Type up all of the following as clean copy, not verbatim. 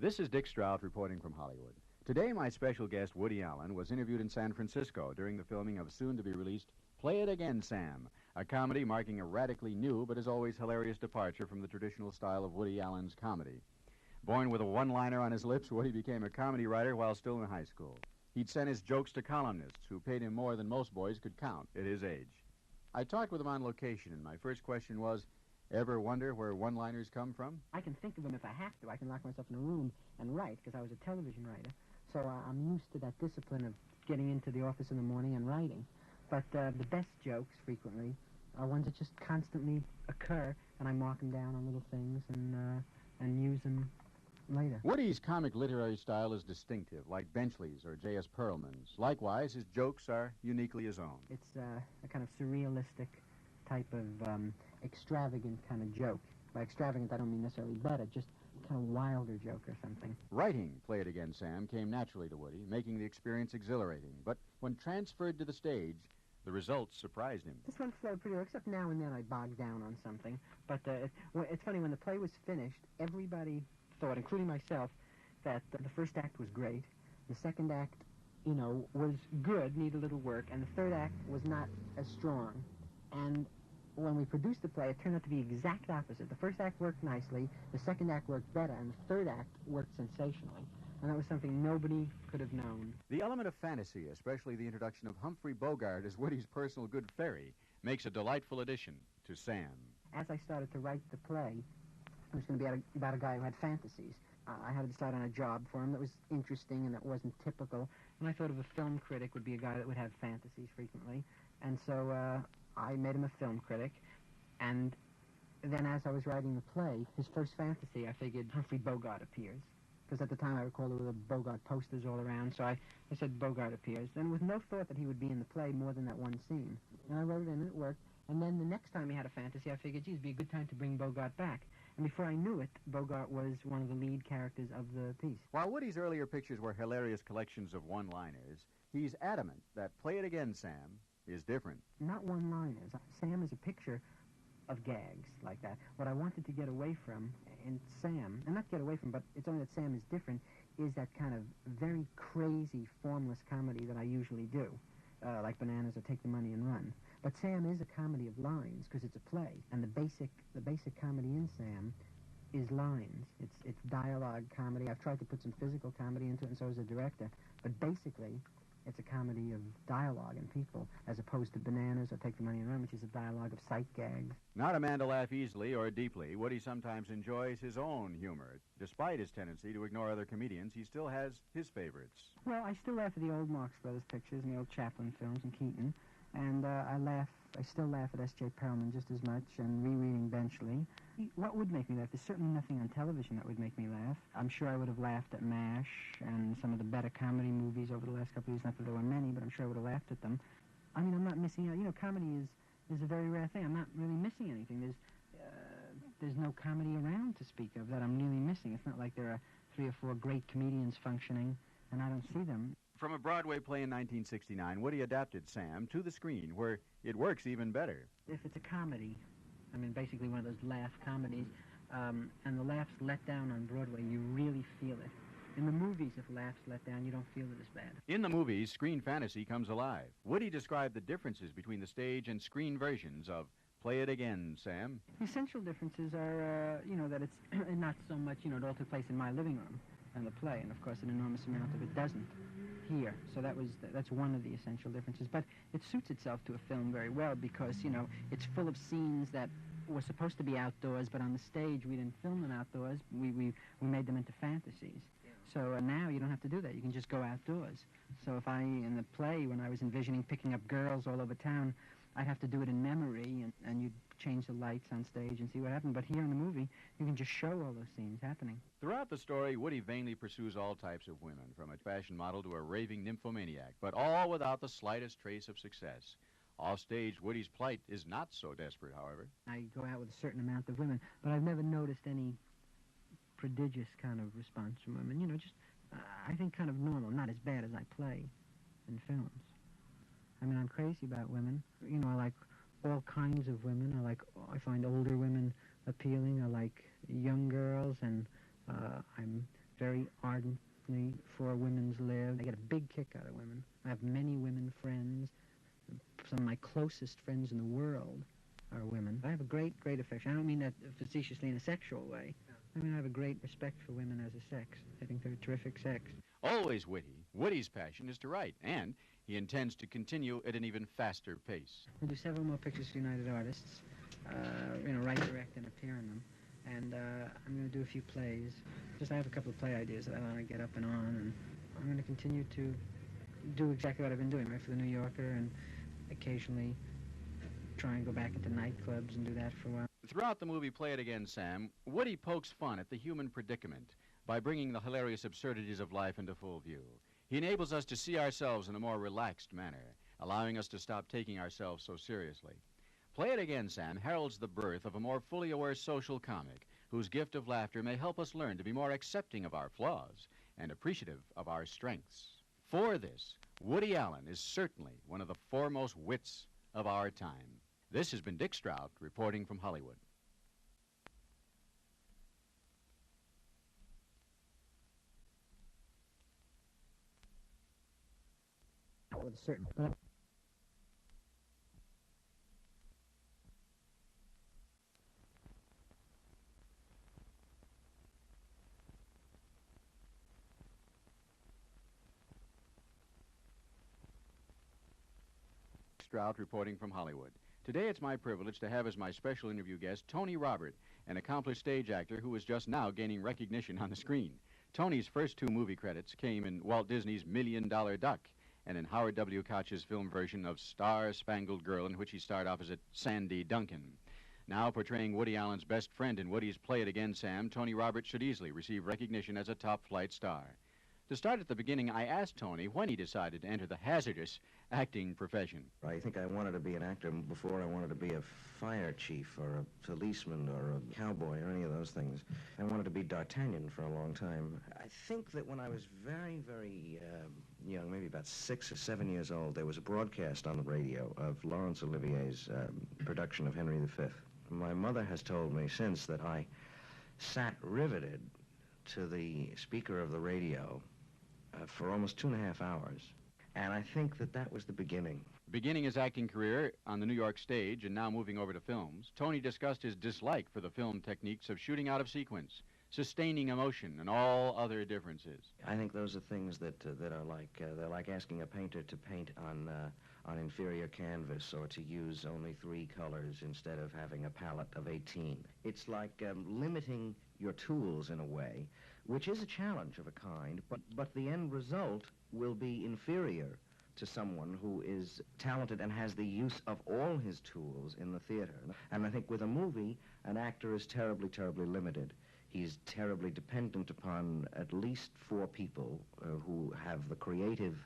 This is Dick Strout reporting from Hollywood. Today, my special guest, Woody Allen, was interviewed in San Francisco during the filming of soon-to-be-released Play It Again, Sam, a comedy marking a radically new but as always hilarious departure from the traditional style of Woody Allen's comedy. Born with a one-liner on his lips, Woody became a comedy writer while still in high school. He'd sent his jokes to columnists who paid him more than most boys could count at his age. I talked with him on location, and my first question was, ever wonder where one-liners come from? I can think of them if I have to. I can lock myself in a room and write, because I was a television writer. So I'm used to that discipline of getting into the office in the morning and writing. But the best jokes, frequently, are ones that just constantly occur, and I mark them down on little things and use them later. Woody's comic literary style is distinctive, like Benchley's or J.S. Perelman's. Likewise, his jokes are uniquely his own. It's a kind of surrealistic type of extravagant kind of joke. By extravagant, I don't mean necessarily better, just kind of wilder joke or something. Writing Play It Again, Sam came naturally to Woody, making the experience exhilarating. But when transferred to the stage, the results surprised him. This one flowed pretty well, except now and then I bogged down on something. But it's funny, when the play was finished, everybody thought, including myself, that the first act was great. The second act, was good, needed a little work, and the third act was not as strong. And when we produced the play, it turned out to be exact opposite. The first act worked nicely, the second act worked better, and the third act worked sensationally. And that was something nobody could have known. The element of fantasy, especially the introduction of Humphrey Bogart as Woody's personal good fairy, makes a delightful addition to Sam. As I started to write the play, it was going to be about a guy who had fantasies. I had to decide on a job for him that was interesting and that wasn't typical. And I thought of a film critic would be a guy that would have fantasies frequently. And so I made him a film critic. And then as I was writing the play, his first fantasy, I figured Humphrey Bogart appears. Because at the time, I recall, there were Bogart posters all around, so I said Bogart appears. And with no thought that he would be in the play more than that one scene. And I wrote it in, and it worked. And then the next time he had a fantasy, I figured, geez, it'd be a good time to bring Bogart back. And before I knew it, Bogart was one of the lead characters of the piece. While Woody's earlier pictures were hilarious collections of one-liners, he's adamant that Play It Again, Sam is different. Not one-liners. Sam is a picture of gags like that. What I wanted to get away from in Sam, and not get away from, but it's only that Sam is different, is that kind of very crazy, formless comedy that I usually do, like Bananas or Take the Money and Run. But Sam is a comedy of lines because it's a play, and the basic comedy in Sam is lines. It's dialogue comedy. I've tried to put some physical comedy into it, and so is the director. But basically, it's a comedy of dialogue and people, as opposed to Bananas or Take the Money and Run, which is a dialogue of sight gags. Not a man to laugh easily or deeply, Woody sometimes enjoys his own humor. Despite his tendency to ignore other comedians, he still has his favorites. Well, I still laugh at the old Marx Brothers pictures and the old Chaplin films and Keaton. And I still laugh at S.J. Perelman just as much, and rereading Benchley. What would make me laugh? There's certainly nothing on television that would make me laugh. I'm sure I would have laughed at MASH and some of the better comedy movies over the last couple of years. Not that there were many, but I'm sure I would have laughed at them. I mean, I'm not missing out. Comedy is a very rare thing. I'm not really missing anything. There's no comedy around to speak of that I'm really missing. It's not like there are 3 or 4 great comedians functioning, and I don't see them. From a Broadway play in 1969, Woody adapted Sam to the screen, where it works even better. If it's a comedy, I mean, basically one of those laugh comedies, and the laughs let down on Broadway, you really feel it. In the movies, if laughs let down, you don't feel it as bad. In the movies, screen fantasy comes alive. Woody described the differences between the stage and screen versions of Play It Again, Sam. The essential differences are, that it's not so much, it all took place in my living room and the play, and of course an enormous amount of it doesn't here. So that's one of the essential differences. But it suits itself to a film very well because, it's full of scenes that were supposed to be outdoors, but on the stage we didn't film them outdoors. We made them into fantasies. So now you don't have to do that. You can just go outdoors. So if in the play, when I was envisioning picking up girls all over town, I'd have to do it in memory, and you'd change the lights on stage and see what happened. But here in the movie, you can just show all those scenes happening. Throughout the story, Woody vainly pursues all types of women, from a fashion model to a raving nymphomaniac, but all without the slightest trace of success. Off-stage, Woody's plight is not so desperate, however. I go out with a certain amount of women, but I've never noticed any prodigious kind of response from women. I think kind of normal, not as bad as I play in films. I mean, I'm crazy about women. I like all kinds of women. I find older women appealing. I like young girls, and I'm very ardently for women's live. I get a big kick out of women. I have many women friends. Some of my closest friends in the world are women. I have a great, great affection. I don't mean that facetiously in a sexual way. I mean, I have a great respect for women as a sex. I think they're a terrific sex. Always witty, Woody's passion is to write, and he intends to continue at an even faster pace. We'll do several more pictures for United Artists, write, direct, and appear in them. And I'm going to do a few plays. I have a couple of play ideas that I want to get up and on, and I'm going to continue to do exactly what I've been doing, right, for the New Yorker, and occasionally try and go back into nightclubs and do that for a while. Throughout the movie Play It Again, Sam, Woody pokes fun at the human predicament by bringing the hilarious absurdities of life into full view. He enables us to see ourselves in a more relaxed manner, allowing us to stop taking ourselves so seriously. Play It Again, Sam heralds the birth of a more fully aware social comic whose gift of laughter may help us learn to be more accepting of our flaws and appreciative of our strengths. For this, Woody Allen is certainly one of the foremost wits of our time. This has been Dick Strout reporting from Hollywood. With a certain... Strout reporting from Hollywood. Today it's my privilege to have as my special interview guest Tony Robert, an accomplished stage actor who is just now gaining recognition on the screen. Tony's first two movie credits came in Walt Disney's $1 Million Duck and in Howard W. Koch's film version of Star-Spangled Girl, in which he starred opposite Sandy Duncan. Now portraying Woody Allen's best friend in Woody's Play It Again, Sam, Tony Robert should easily receive recognition as a top-flight star. To start at the beginning, I asked Tony when he decided to enter the hazardous acting profession. I think I wanted to be an actor before I wanted to be a fire chief or a policeman or a cowboy or any of those things. I wanted to be D'Artagnan for a long time. I think that when I was very, very young, maybe about 6 or 7 years old, there was a broadcast on the radio of Laurence Olivier's production of Henry V. My mother has told me since that I sat riveted to the speaker of the radio for almost 2.5 hours. And I think that that was the beginning. Beginning his acting career on the New York stage and now moving over to films, Tony discussed his dislike for the film techniques of shooting out of sequence, sustaining emotion, and all other differences. I think those are things that are like, they're like asking a painter to paint on inferior canvas or to use only 3 colors instead of having a palette of 18. It's like limiting your tools in a way, which is a challenge of a kind, but the end result will be inferior to someone who is talented and has the use of all his tools in the theater. And I think with a movie, an actor is terribly, terribly limited. He's terribly dependent upon at least 4 people who have the creative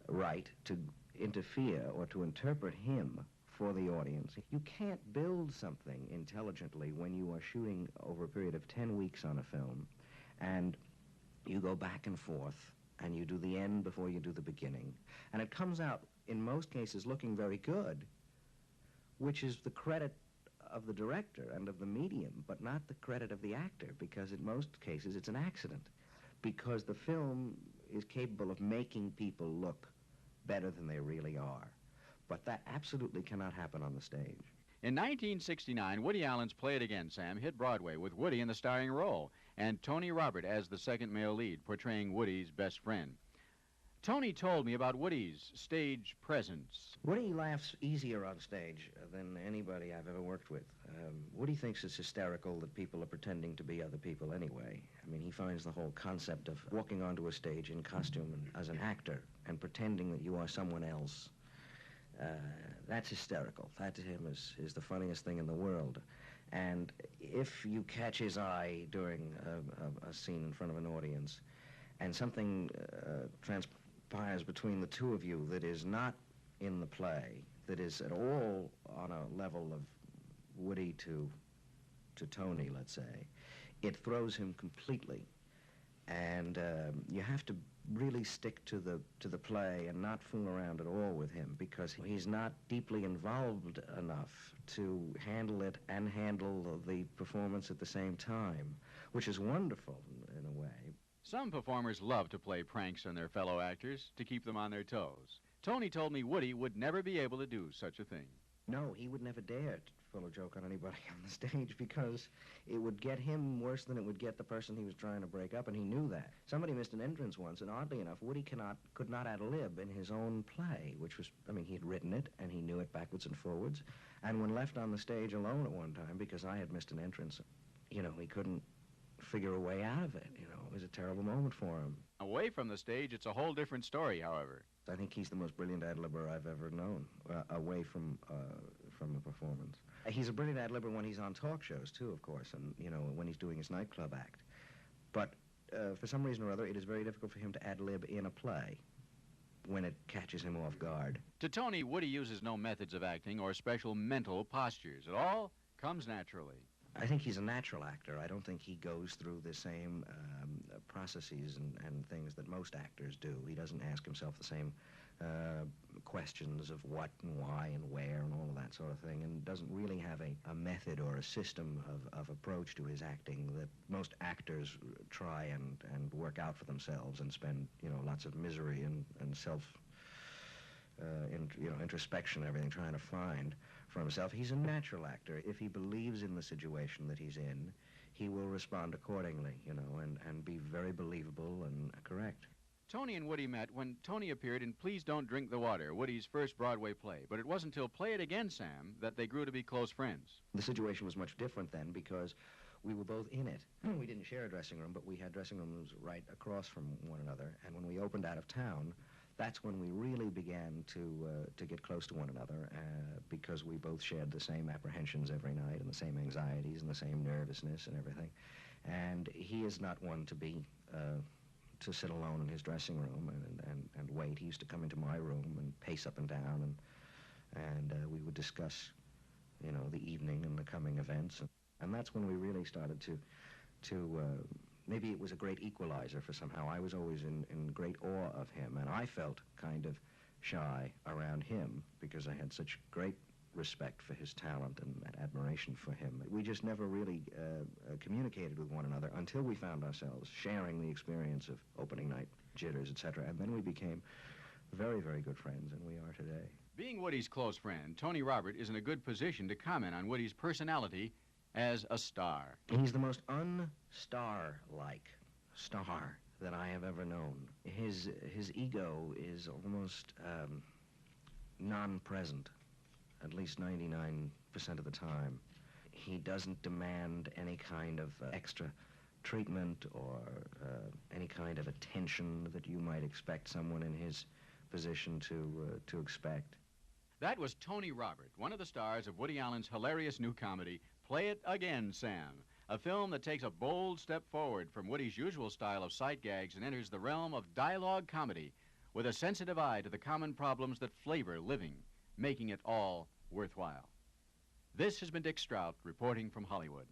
right to interfere or to interpret him for the audience. You can't build something intelligently when you are shooting over a period of 10 weeks on a film, and you go back and forth, and you do the end before you do the beginning. And it comes out, in most cases, looking very good, which is the credit of the director and of the medium, but not the credit of the actor, because in most cases it's an accident, because the film is capable of making people look better than they really are. But that absolutely cannot happen on the stage. In 1969, Woody Allen's Play It Again, Sam hit Broadway with Woody in the starring role and Tony Robert as the second male lead, portraying Woody's best friend. Tony told me about Woody's stage presence. Woody laughs easier on stage than anybody I've ever worked with. Woody thinks it's hysterical that people are pretending to be other people anyway. I mean, he finds the whole concept of walking onto a stage in costume and, as an actor and pretending that you are someone else. That's hysterical. That to him is the funniest thing in the world. And if you catch his eye during a scene in front of an audience and something transpires between the two of you that is not in the play, that is at all on a level of Woody to Tony, let's say, it throws him completely. And you have to really stick to the play and not fool around at all with him, because he's not deeply involved enough to handle it and handle the performance at the same time, which is wonderful in a way. Some performers love to play pranks on their fellow actors to keep them on their toes. Tony told me Woody would never be able to do such a thing. No, he would never dare to pull a joke on anybody on the stage because it would get him worse than it would get the person he was trying to break up, and he knew that. Somebody missed an entrance once, and oddly enough, Woody could not ad lib in his own play, which was, I mean, he had written it, and he knew it backwards and forwards, and when left on the stage alone at one time, because I had missed an entrance, he couldn't figure a way out of it. It was a terrible moment for him. Away from the stage, it's a whole different story, however. I think he's the most brilliant ad-libber I've ever known, away from the performance. He's a brilliant ad-libber when he's on talk shows, too, of course, and, when he's doing his nightclub act. But for some reason or other, it is very difficult for him to ad-lib in a play when it catches him off guard. To Tony, Woody uses no methods of acting or special mental postures. It all comes naturally. I think he's a natural actor. I don't think he goes through the same processes and things that most actors do. He doesn't ask himself the same questions of what and why and where and all of that sort of thing, and doesn't really have a method or a system of approach to his acting that most actors try and work out for themselves and spend, lots of misery and self introspection and everything trying to find for himself. He's a natural actor. If he believes in the situation that he's in, he will respond accordingly, and be very believable and correct. Tony and Woody met when Tony appeared in Please Don't Drink the Water, Woody's first Broadway play. But it wasn't until Play It Again, Sam, that they grew to be close friends. The situation was much different then because we were both in it. We didn't share a dressing room, but we had dressing rooms right across from one another. And when we opened out of town, that's when we really began to get close to one another because we both shared the same apprehensions every night and the same anxieties and the same nervousness and everything. And he is not one to be to sit alone in his dressing room and wait. He used to come into my room and pace up and down, and we would discuss, the evening and the coming events. And that's when we really started to maybe it was a great equalizer for somehow. I was always in great awe of him, and I felt kind of shy around him because I had such great respect for his talent and admiration for him. We just never really communicated with one another until we found ourselves sharing the experience of opening night jitters, etc. And then we became very, very good friends, and we are today. Being Woody's close friend, Tony Robert is in a good position to comment on Woody's personality as a star. He's the most unstar-like star that I have ever known. His ego is almost non-present, at least 99% of the time. He doesn't demand any kind of extra treatment or any kind of attention that you might expect someone in his position to expect. That was Tony Robert, one of the stars of Woody Allen's hilarious new comedy, Play It Again, Sam, a film that takes a bold step forward from Woody's usual style of sight gags and enters the realm of dialogue comedy with a sensitive eye to the common problems that flavor living, making it all worthwhile. This has been Dick Strout reporting from Hollywood.